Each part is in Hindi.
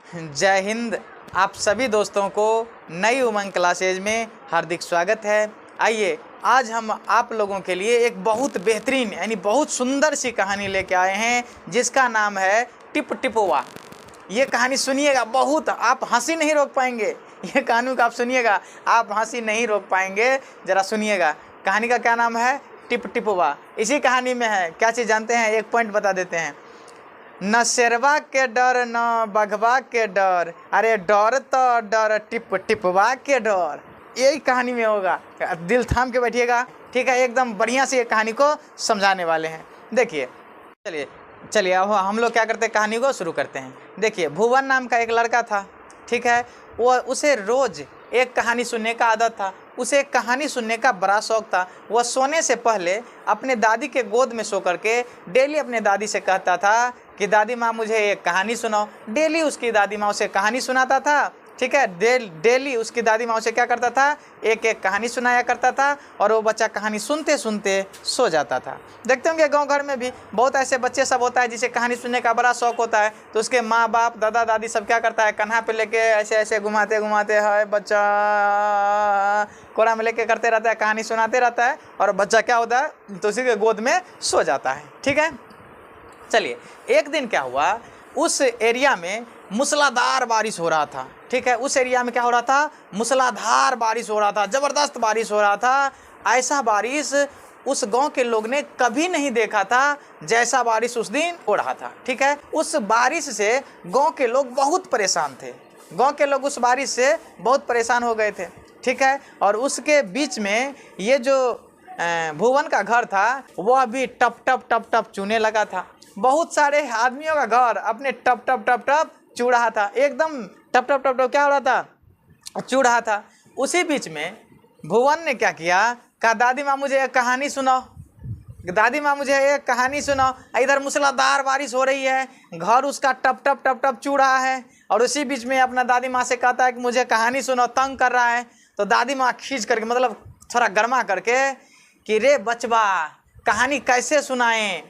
जय हिंद। आप सभी दोस्तों को नई उमंग क्लासेज में हार्दिक स्वागत है। आइए आज हम आप लोगों के लिए एक बहुत बेहतरीन यानी बहुत सुंदर सी कहानी लेके आए हैं जिसका नाम है टिप टिपोवा। ये कहानी सुनिएगा, बहुत आप हंसी नहीं रोक पाएंगे। ये कहानी को आप सुनिएगा, आप हंसी नहीं रोक पाएंगे। ज़रा सुनिएगा, कहानी का क्या नाम है? टिप टिपोवा। इसी कहानी में है क्या चीज़ जानते हैं? एक पॉइंट बता देते हैं। न शेरवा के डर न बघवा के डर, अरे डर तो डर टिप टिपवा के डर। यही कहानी में होगा, दिल थाम के बैठिएगा, ठीक है। एकदम बढ़िया से ये कहानी को समझाने वाले हैं। देखिए, चलिए अब हम लोग क्या करते हैं, कहानी को शुरू करते हैं। देखिए, भुवन नाम का एक लड़का था, ठीक है। उसे रोज़ एक कहानी सुनने का आदत था। उसे एक कहानी सुनने का बड़ा शौक़ था। वह सोने से पहले अपने दादी के गोद में सो करके डेली अपने दादी से कहता था कि दादी माँ मुझे एक कहानी सुनाओ। डेली उसकी दादी माँ उसे कहानी सुनाता था, ठीक है। डेली उसकी दादी माँ उसे क्या करता था, एक एक कहानी सुनाया करता था और वो बच्चा कहानी सुनते सुनते सो जाता था। देखते होंगे गांव घर में भी बहुत ऐसे बच्चे सब होता है जिसे कहानी सुनने का बड़ा शौक होता है। तो उसके माँ बाप दादा दादी सब क्या करता है, कन्हा पे लेके ऐसे ऐसे घुमाते घुमाते है बच्चा कोरा में लेके करते रहता है, कहानी सुनाते रहता है और बच्चा क्या होता है तो उसी के गोद में सो जाता है, ठीक है। चलिए, एक दिन क्या हुआ, उस एरिया में मूसलाधार बारिश हो रहा था, ठीक है। उस एरिया में क्या हो रहा था, मूसलाधार बारिश हो रहा था, ज़बरदस्त बारिश हो रहा था। ऐसा बारिश उस गांव के लोग ने कभी नहीं देखा था जैसा बारिश उस दिन हो रहा था, ठीक है। उस बारिश से गांव के लोग बहुत परेशान थे। गांव के लोग उस बारिश से बहुत परेशान हो गए थे, ठीक है। और उसके बीच में ये जो भुवन का घर था वह भी टप टप टप टप चूने लगा था। बहुत सारे आदमियों का घर अपने टप टप टप टप चू रहा था, एकदम टप टप टप टप क्या हो रहा था, चू रहा था। उसी बीच में भुवन ने क्या किया, कहा दादी माँ मुझे एक कहानी सुनाओ, दादी माँ मुझे एक कहानी सुनाओ। इधर मूसलाधार बारिश हो रही है, घर उसका टप टप टप टप चू रहा है और उसी बीच में अपना दादी माँ से कहता है कि मुझे कहानी सुनाओ, तंग कर रहा है। तो दादी माँ खींच करके मतलब थोड़ा गर्मा करके कि रे बचवा कहानी कैसे सुनाएं,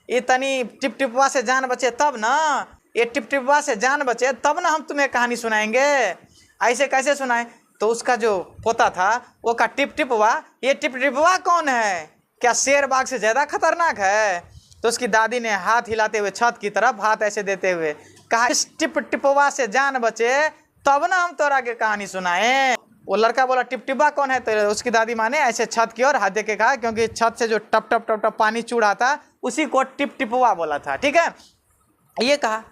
ये तनी टिप टिपवा से जान बचे तब ना, ये टिप टिपवा से जान बचे तब ना हम तुम्हें कहानी सुनाएंगे, ऐसे कैसे सुनाएं। तो उसका जो पोता था वो का टिप टिपवा, ये टिप टिपवा कौन है, क्या शेर बाघ से ज़्यादा खतरनाक है? तो उसकी दादी ने हाथ हिलाते हुए छत की तरफ हाथ ऐसे देते हुए कहा, इस टिप टिपवा से जान बचे तब ना हम तोरा के कहानी सुनाएं। वो लड़का बोला टिप टिपवा कौन है? तो उसकी दादी माँ ने ऐसे छत की ओर हाथ दे के कहा, क्योंकि छत से जो टप टप टप टप पानी चू रहा था उसी को टिप टिपवा बोला था, ठीक है। ये कहा।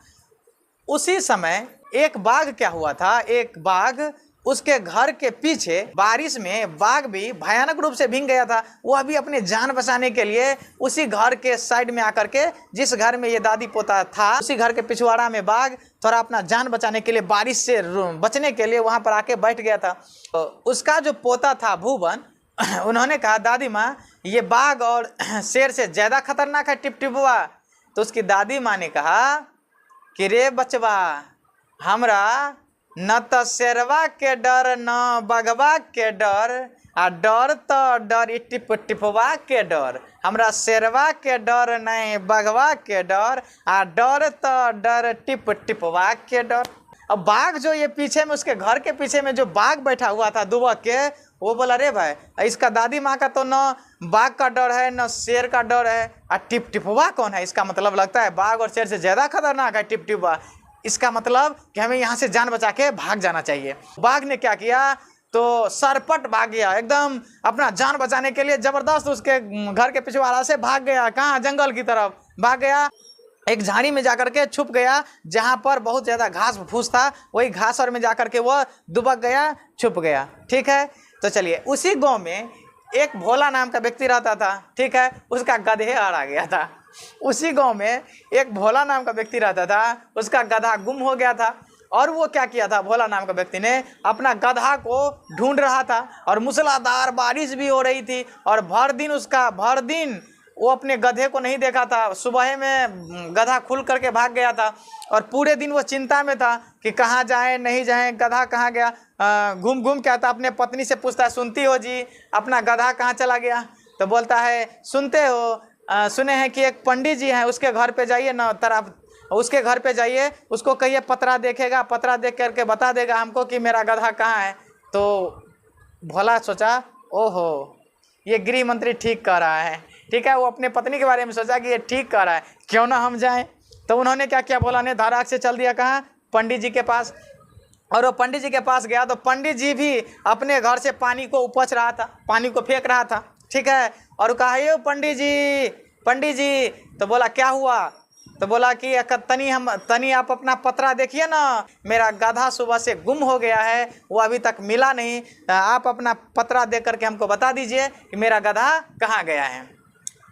उसी समय एक बाघ क्या हुआ था, एक बाघ उसके घर के पीछे बारिश में बाघ भी भयानक रूप से भीग गया था। वह भी अपने जान बचाने के लिए उसी घर के साइड में आकर के, जिस घर में ये दादी पोता था उसी घर के पिछवाड़ा में बाघ थोड़ा अपना जान बचाने के लिए, बारिश से बचने के लिए वहां पर आके बैठ गया था। तो उसका जो पोता था भुवन, उन्होंने कहा दादी माँ ये बाघ और शेर से ज़्यादा खतरनाक है टिप टिपवा। तो उसकी दादी माँ ने कहा कि रे बचवा हमरा न तो शेरवा के डर न बघवा के डर, आ डर तो डर टिप टिपवा के डर। हमरा शेरवा के डर नहीं बघवा के डर, आ डर तो डर टिप टिपवा के डर। अब बाघ जो ये पीछे में उसके घर के पीछे में जो बाघ बैठा हुआ था दुबक के, वो बोला रे भाई इसका दादी माँ का तो न बाघ का डर है न शेर का डर है, आ टिप टिपवा कौन है? इसका मतलब लगता है बाघ और शेर से ज़्यादा खतरनाक है टिप टिपवा। इसका मतलब कि हमें यहाँ से जान बचा के भाग जाना चाहिए। बाघ ने क्या किया, तो सरपट भाग गया, एकदम अपना जान बचाने के लिए ज़बरदस्त उसके घर के पिछवाड़ा से भाग गया। कहाँ? जंगल की तरफ भाग गया। एक झाड़ी में जाकर के छुप गया जहाँ पर बहुत ज़्यादा घास फूस था, वही घास और में जाकर के वह दुबक गया, छुप गया, ठीक है। तो चलिए, उसी गांव में एक भोला नाम का व्यक्ति रहता था, ठीक है। उसका गधे आ गया था। उसी गांव में एक भोला नाम का व्यक्ति रहता था, उसका गधा गुम हो गया था। और वो क्या किया था, भोला नाम का व्यक्ति ने अपना गधा को ढूंढ रहा था और मूसलाधार बारिश भी हो रही थी और भर दिन वो अपने गधे को नहीं देखा था। सुबह में गधा खुल करके भाग गया था और पूरे दिन वो चिंता में था कि कहाँ जाए नहीं जाए, गधा कहाँ गया। घूम घूम के आता, अपने पत्नी से पूछता है सुनती हो जी अपना गधा कहाँ चला गया? तो बोलता है सुनते हो, सुने हैं कि एक पंडित जी हैं उसके घर पे जाइए ना, उसके घर पे जाइए, उसको कहिए पतरा देखेगा, पतरा देख करके बता देगा हमको कि मेरा गधा कहाँ है। तो भोला सोचा ओहो ये गृह मंत्री ठीक कह रहा है, ठीक है। वो अपने पत्नी के बारे में सोचा कि ये ठीक कह रहा है, क्यों ना हम जाएं। तो उन्होंने क्या किया, भोला ने धड़ाक से चल दिया कहाँ, पंडित जी के पास। और वो पंडित जी के पास गया तो पंडित जी भी अपने घर से पानी को उपच रहा था, पानी को फेंक रहा था, ठीक है। और कहा ये पंडित जी, पंडित जी। तो बोला क्या हुआ, तो बोला कि तनी आप अपना पतरा देखिए ना, मेरा गधा सुबह से गुम हो गया है, वो अभी तक मिला नहीं, आप अपना पतरा देख करके हमको बता दीजिए कि मेरा गधा कहाँ गया है।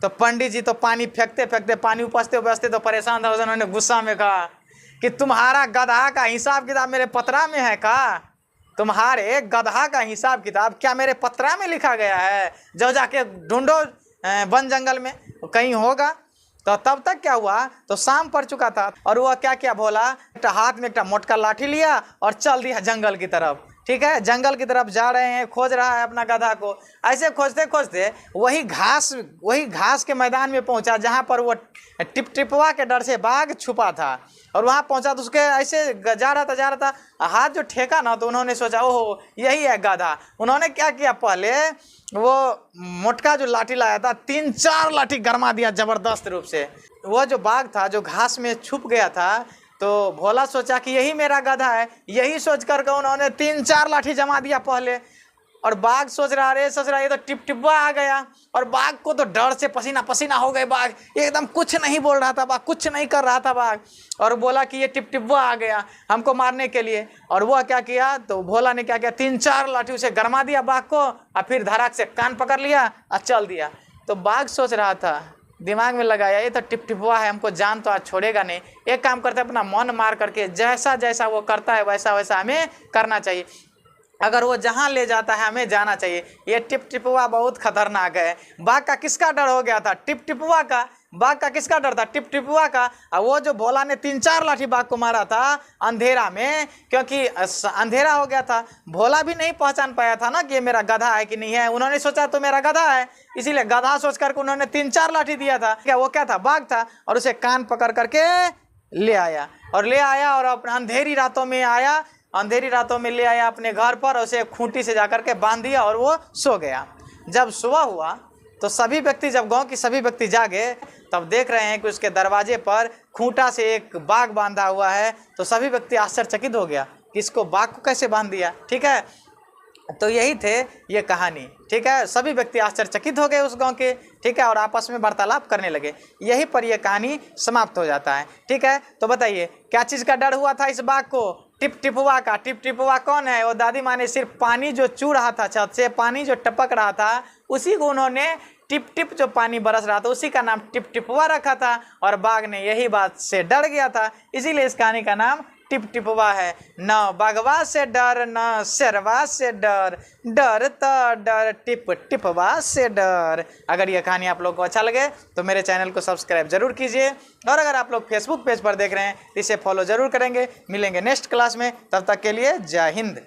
तो पंडित जी तो पानी फेंकते फेंकते, पानी उपजते उपजते तो परेशान था। उन्होंने गुस्सा में कहा कि तुम्हारा गधा का हिसाब किताब मेरे पतरा में है का, तुम्हारे गधा का हिसाब किताब क्या मेरे पतरा में लिखा गया है, जो जाके ढूंढो वन जंगल में कहीं होगा। तो तब तक क्या हुआ, तो शाम पड़ चुका था और वह क्या किया, भोला हाथ में एक मोटका लाठी लिया और चल दिया जंगल की तरफ, ठीक है। जंगल की तरफ जा रहे हैं, खोज रहा है अपना गधा को। ऐसे खोजते खोजते वही घास के मैदान में पहुंचा जहां पर वो टिपटिपवा के डर से बाघ छुपा था। और वहां पहुंचा तो उसके ऐसे जा रहा था, हाथ जो ठेका ना, तो उन्होंने सोचा ओहो यही है गधा। उन्होंने क्या किया, पहले वो मोटका जो लाठी लाया था 3-4 लाठी गरमा दिया जबरदस्त रूप से। वो जो बाघ था जो घास में छुप गया था, तो भोला सोचा कि यही मेरा गधा है, यही सोच करके उन्होंने 3-4 लाठी जमा दिया पहले। और बाघ सोच रहा ये तो टिपटिपवा आ गया। और बाघ को तो डर से पसीना पसीना हो गए, बाघ एकदम कुछ नहीं बोल रहा था, बाघ कुछ नहीं कर रहा था बाघ। और बोला कि ये टिपटिपवा आ गया हमको मारने के लिए। और वह क्या किया, तो भोला ने क्या किया, 3-4 लाठी उसे गरमा दिया बाघ को, और फिर धड़ाक से कान पकड़ लिया और चल दिया। तो बाघ सोच रहा था, दिमाग में लगाया ये तो टिपटिपवा है, हमको जान तो आज छोड़ेगा नहीं, एक काम करते अपना मन मार करके जैसा जैसा वो करता है वैसा वैसा हमें करना चाहिए, अगर वो जहाँ ले जाता है हमें जाना चाहिए। ये टिपटिपवा बहुत खतरनाक है। बाघ का किसका डर हो गया था, टिपटिपवा का। बाघ का किसका डर था, टिपटिपवा का। और वो जो भोला ने 3-4 लाठी बाघ को मारा था अंधेरा में, क्योंकि अंधेरा हो गया था, भोला भी नहीं पहचान पाया था ना कि ये मेरा गधा है कि नहीं है। उन्होंने सोचा तो मेरा गधा है, इसीलिए गधा सोच करके उन्होंने 3-4 लाठी दिया था। क्या वो क्या था, बाघ था। और उसे कान पकड़ करके ले आया और अपने अंधेरी रातों में ले आया अपने घर पर, उसे खूंटी से जाकर के बांध दिया और वो सो गया। जब सुबह हुआ तो सभी व्यक्ति, जब गांव के सभी व्यक्ति जागे, तब देख रहे हैं कि उसके दरवाजे पर खूंटा से एक बाघ बांधा हुआ है। तो सभी व्यक्ति आश्चर्यचकित हो गया कि इसको बाघ को कैसे बांध दिया, ठीक है। तो यही थे ये कहानी, ठीक है। सभी व्यक्ति आश्चर्यचकित हो गए उस गांव के, ठीक है, और आपस में वार्तालाप करने लगे। यहीं पर यह कहानी समाप्त हो जाता है, ठीक है। तो बताइए क्या चीज़ का डर हुआ था इस बाघ को, टिपटिपवा का। टिपटिपवा कौन है, वो दादी माँ ने सिर्फ पानी जो चू रहा था छत से, पानी जो टपक रहा था, उसी को उन्होंने टिप टिप जो पानी बरस रहा था उसी का नाम टिपटिपवा रखा था। और बाघ ने यही बात से डर गया था, इसीलिए इस कहानी का नाम टिपटिपवा है। न बाघवा से डर न शेरवा से डर, डर तो डर टिपटिपवा से डर। अगर यह कहानी आप लोग को अच्छा लगे तो मेरे चैनल को सब्सक्राइब जरूर कीजिए, और अगर आप लोग फेसबुक पेज पर देख रहे हैं तो इसे फॉलो जरूर करेंगे। मिलेंगे नेक्स्ट क्लास में, तब तक के लिए जय हिंद।